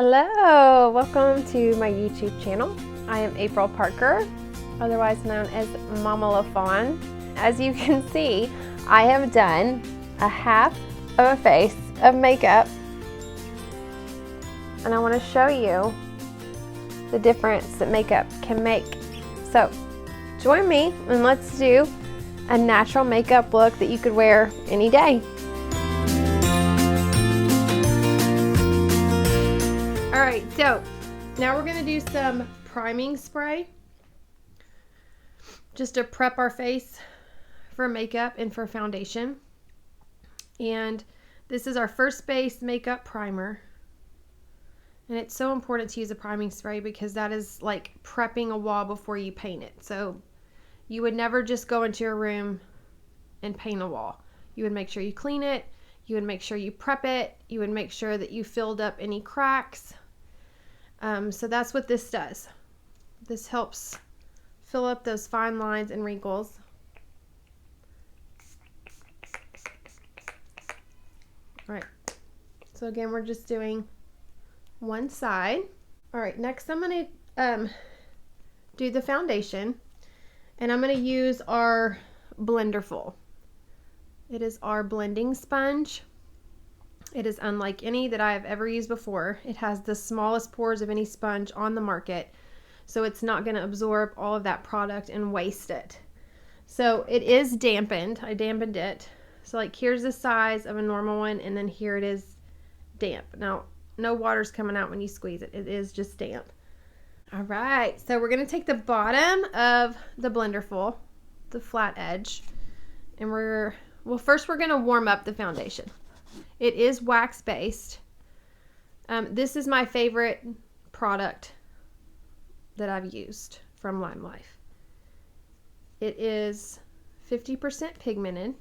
Hello, welcome to my YouTube channel. I am April Parker, otherwise known as Mama LaFawn. As you can see, I have done a half of a face of makeup, and I want to show you the difference that makeup can make. So join me and let's do a natural makeup look that you could wear any day. All right, so now we're gonna do some priming spray just to prep our face for makeup and for foundation. And this is our first base makeup primer. And it's so important to use a priming spray because that is like prepping a wall before you paint it. So you would never just go into your room and paint a wall. You would make sure you clean it, you would make sure you prep it, you would make sure that you filled up any cracks. So that's what this does. This helps fill up those fine lines and wrinkles. All right, so again, we're just doing one side. All right, next I'm going to do the foundation, and I'm going to use our Blenderful. It is our blending sponge. It is unlike any that I have ever used before. It has the smallest pores of any sponge on the market, so it's not going to absorb all of that product and waste it. So it is dampened. I dampened it. So like here's the size of a normal one, and then here it is damp. Now, no water's coming out when you squeeze it. It is just damp. All right, so we're going to take the bottom of the Blenderful, the flat edge, and first we're going to warm up the foundation. It is wax based. This is my favorite product that I've used from Limelife. It is 50% pigmented.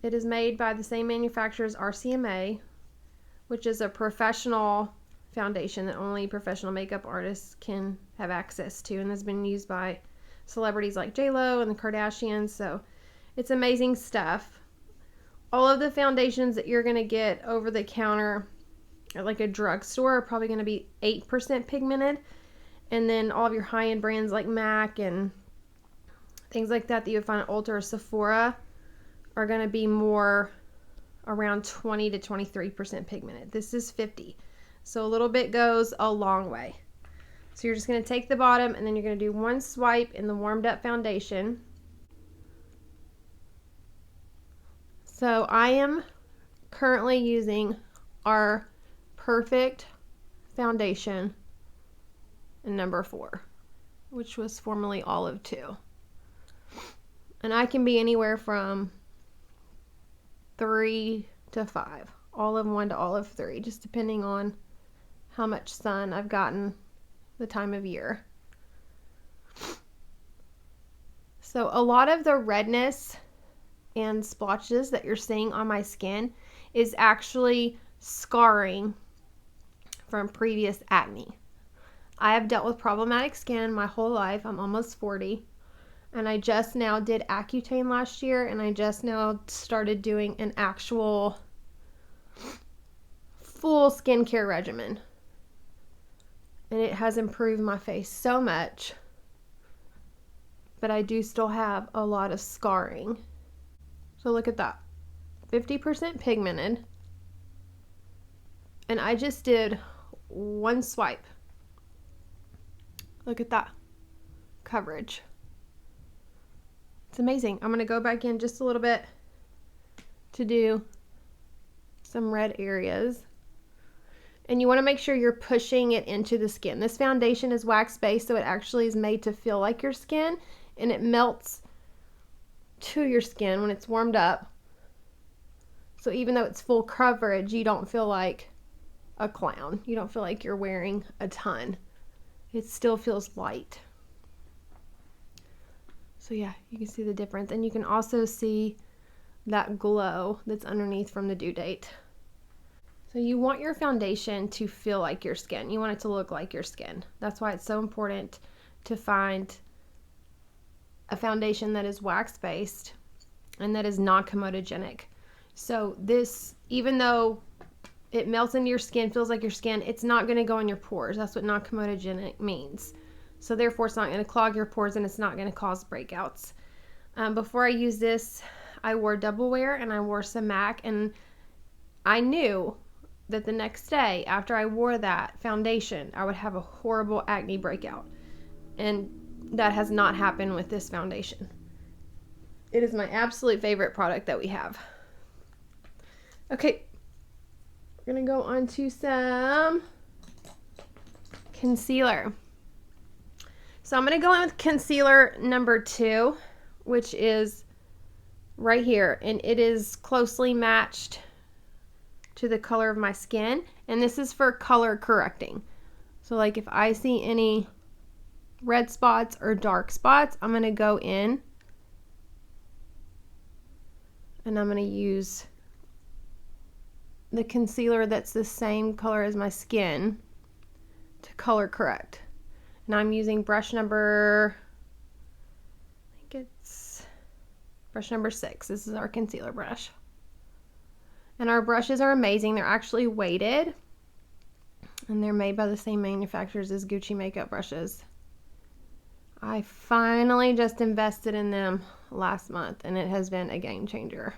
It is made by the same manufacturer as RCMA, which is a professional foundation that only professional makeup artists can have access to, and has been used by celebrities like J-Lo and the Kardashians. So it's amazing stuff. All of the foundations that you're going to get over the counter at like a drugstore are probably going to be 8% pigmented. And then all of your high-end brands like MAC and things like that that you would find at Ulta or Sephora are going to be more around 20 to 23% pigmented. This is 50. So a little bit goes a long way. So you're just going to take the bottom, and then you're going to do one swipe in the warmed up foundation. So I am currently using our Perfect foundation in number 4, which was formerly Olive 2. And I can be anywhere from 3 to 5, Olive 1 to Olive 3, just depending on how much sun I've gotten the time of year. So a lot of the redness and splotches that you're seeing on my skin is actually scarring from previous acne. I have dealt with problematic skin my whole life. I'm almost 40, and I just now did Accutane last year, and I just now started doing an actual full skincare regimen, and it has improved my face so much, but I do still have a lot of scarring. So look at that, 50% pigmented, and I just did one swipe. Look at that coverage. It's amazing. I'm going to go back in just a little bit to do some red areas. And you want to make sure you're pushing it into the skin. This foundation is wax-based, so it actually is made to feel like your skin, and it melts to your skin when it's warmed up. So even though it's full coverage, you don't feel like a clown. You don't feel like you're wearing a ton. It still feels light. So yeah, you can see the difference, and you can also see that glow that's underneath from the due date. So you want your foundation to feel like your skin. You want it to look like your skin. That's why it's so important to find a foundation that is wax-based and that is non-comedogenic. So this, even though it melts into your skin, feels like your skin. It's not going to go in your pores. That's what non-comedogenic means. So therefore, it's not going to clog your pores and it's not going to cause breakouts. Before I used this, I wore double wear and I wore some MAC, and I knew that the next day after I wore that foundation, I would have a horrible acne breakout. And that has not happened with this foundation. It is my absolute favorite product that we have. Okay, we're going to go on to some concealer. So I'm going to go in with concealer number 2, which is right here, and it is closely matched to the color of my skin, and this is for color correcting. So like if I see any red spots or dark spots, I'm going to go in and I'm going to use the concealer that's the same color as my skin to color correct. And I'm using brush number, I think it's brush number 6. This is our concealer brush. And our brushes are amazing. They're actually weighted, and they're made by the same manufacturers as Gucci makeup brushes. I finally just invested in them last month, and it has been a game changer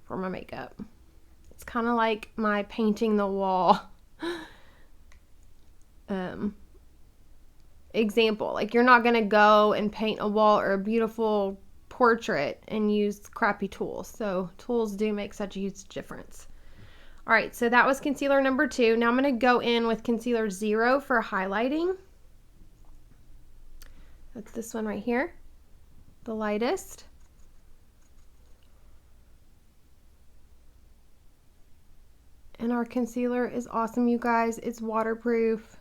for my makeup. It's kind of like my painting the wall example. Like, you're not going to go and paint a wall or a beautiful portrait and use crappy tools. So tools do make such a huge difference. All right, so that was concealer number 2. Now I'm going to go in with concealer 0 for highlighting. That's this one right here, the lightest. And our concealer is awesome, you guys. It's waterproof.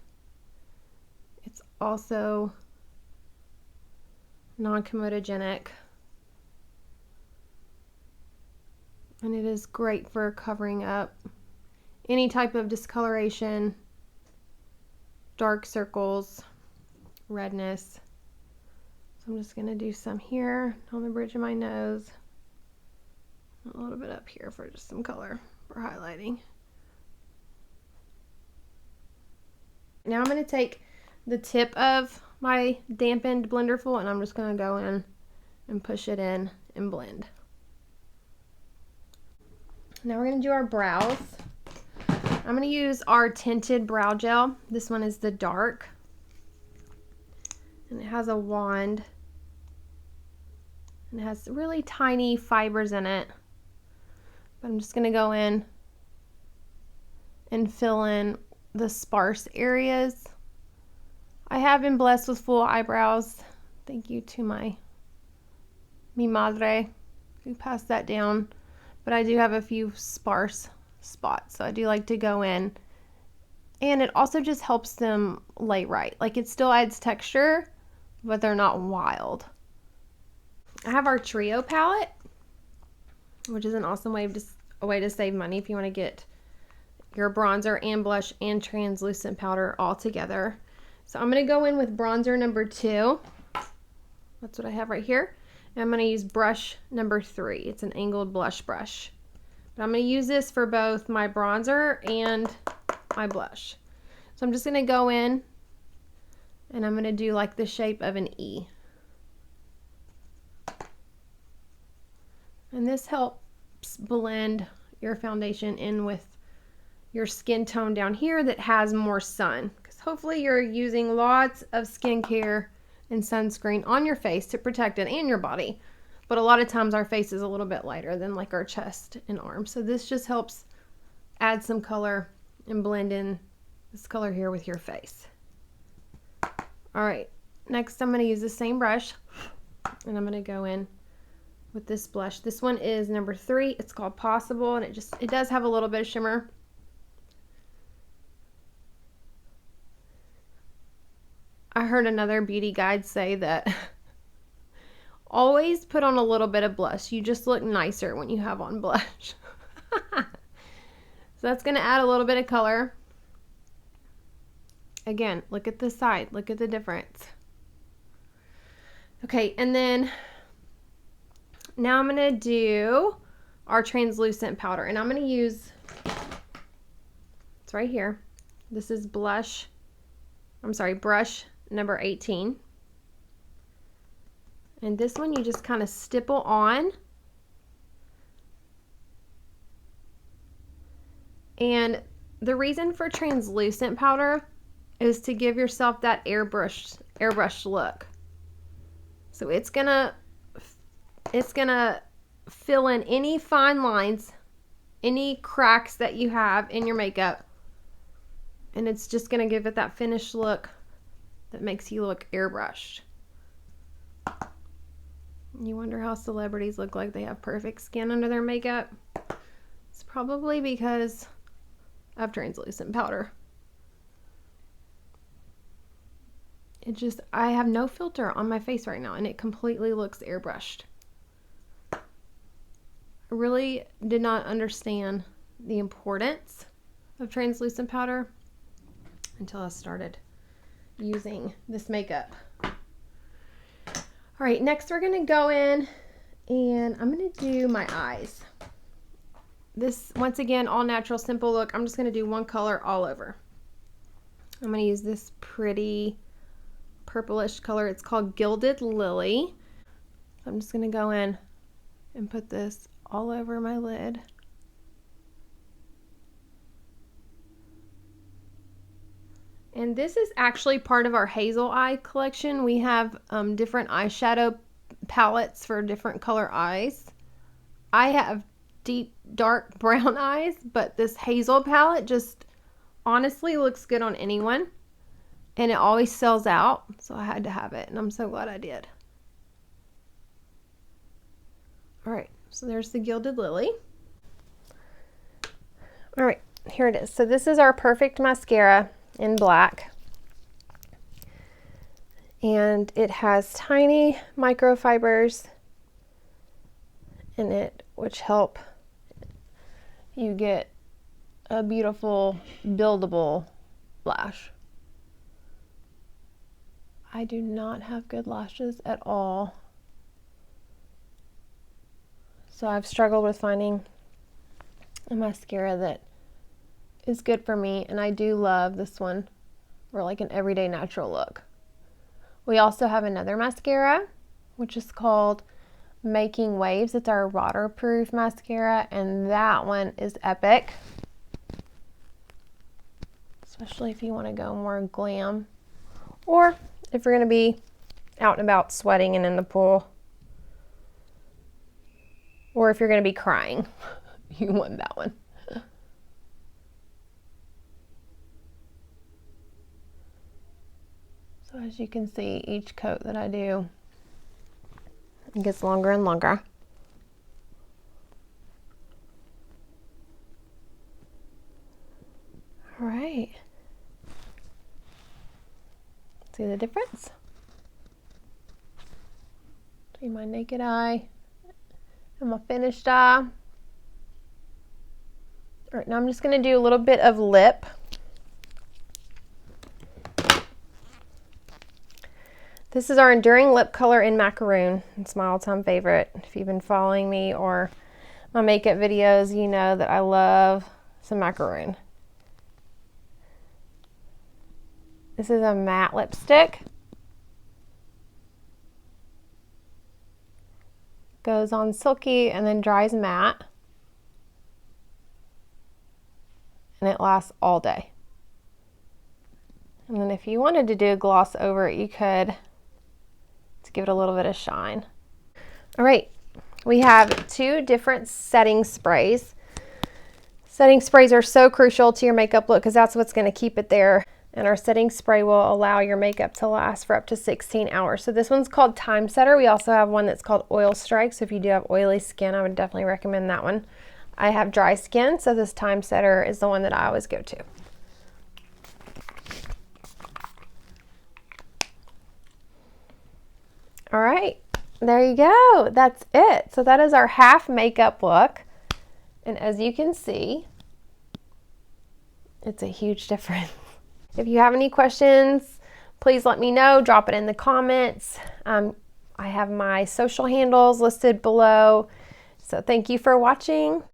It's also non-comedogenic. And it is great for covering up any type of discoloration, dark circles, redness. So I'm just going to do some here on the bridge of my nose, a little bit up here for just some color for highlighting. Now I'm going to take the tip of my dampened Blenderful and I'm just going to go in and push it in and blend. Now we're going to do our brows. I'm going to use our tinted brow gel. This one is the dark, and it has a wand, and it has really tiny fibers in it. But I'm just going to go in and fill in the sparse areas. I have been blessed with full eyebrows. Thank you to mi madre who passed that down. But I do have a few sparse spots, so I do like to go in. And it also just helps them lay right. Like, it still adds texture, but they're not wild. I have our Trio palette, which is an awesome way to save money if you want to get your bronzer and blush and translucent powder all together. So I'm going to go in with bronzer number 2. That's what I have right here. And I'm going to use brush number 3. It's an angled blush brush. But I'm going to use this for both my bronzer and my blush. So I'm just going to go in and I'm going to do like the shape of an E. And this helps blend your foundation in with your skin tone down here that has more sun. Because hopefully you're using lots of skincare and sunscreen on your face to protect it and your body. But a lot of times our face is a little bit lighter than like our chest and arms. So this just helps add some color and blend in this color here with your face. All right, next I'm going to use the same brush and I'm going to go in with this blush. This one is number 3. It's called Possible, and it does have a little bit of shimmer. I heard another beauty guide say that always put on a little bit of blush. You just look nicer when you have on blush. So that's going to add a little bit of color. Again, look at the side. Look at the difference. Okay, and then now I'm going to do our translucent powder. And I'm going to use It's right here. This is brush number 18. And this one you just kind of stipple on. And the reason for translucent powder is to give yourself that airbrushed look. So it's gonna fill in any fine lines, any cracks that you have in your makeup, and it's just gonna give it that finished look that makes you look airbrushed. You wonder how celebrities look like they have perfect skin under their makeup? It's probably because of translucent powder. I have no filter on my face right now and it completely looks airbrushed. I really did not understand the importance of translucent powder until I started using this makeup. All right, next we're gonna go in and I'm gonna do my eyes. This, once again, all natural, simple look. I'm just gonna do one color all over. I'm gonna use this pretty purplish color. It's called Gilded Lily. I'm just gonna go in and put this all over my lid. And this is actually part of our hazel eye collection. We have different eyeshadow palettes for different color eyes. I have deep dark brown eyes, but this hazel palette just honestly looks good on anyone. And it always sells out, so I had to have it, and I'm so glad I did. All right, so there's the Gilded Lily. All right, here it is. So this is our Perfect Mascara in black. And it has tiny microfibers in it, which help you get a beautiful, buildable lash. I do not have good lashes at all. So I've struggled with finding a mascara that is good for me, and I do love this one for like an everyday natural look. We also have another mascara, which is called Making Waves. It's our waterproof mascara, and that one is epic. Especially if you want to go more glam, or if you're going to be out and about sweating and in the pool, or if you're going to be crying, you want that one. So as you can see, each coat that I do, it gets longer and longer. All right. See the difference between my naked eye and my finished eye? All right, now I'm just going to do a little bit of lip. This is our Enduring Lip Color in Macaroon. It's my all-time favorite. If you've been following me or my makeup videos, you know that I love some macaroon. This is a matte lipstick. Goes on silky and then dries matte. And it lasts all day. And then if you wanted to do a gloss over it, you could, to give it a little bit of shine. All right, we have two different setting sprays. Setting sprays are so crucial to your makeup look because that's what's going to keep it there. And our setting spray will allow your makeup to last for up to 16 hours. So this one's called Time Setter. We also have one that's called Oil Strike. So if you do have oily skin, I would definitely recommend that one. I have dry skin, so this Time Setter is the one that I always go to. All right, there you go. That's it. So that is our half makeup look. And as you can see, it's a huge difference. If you have any questions, please let me know. Drop it in the comments. I have my social handles listed below. So thank you for watching.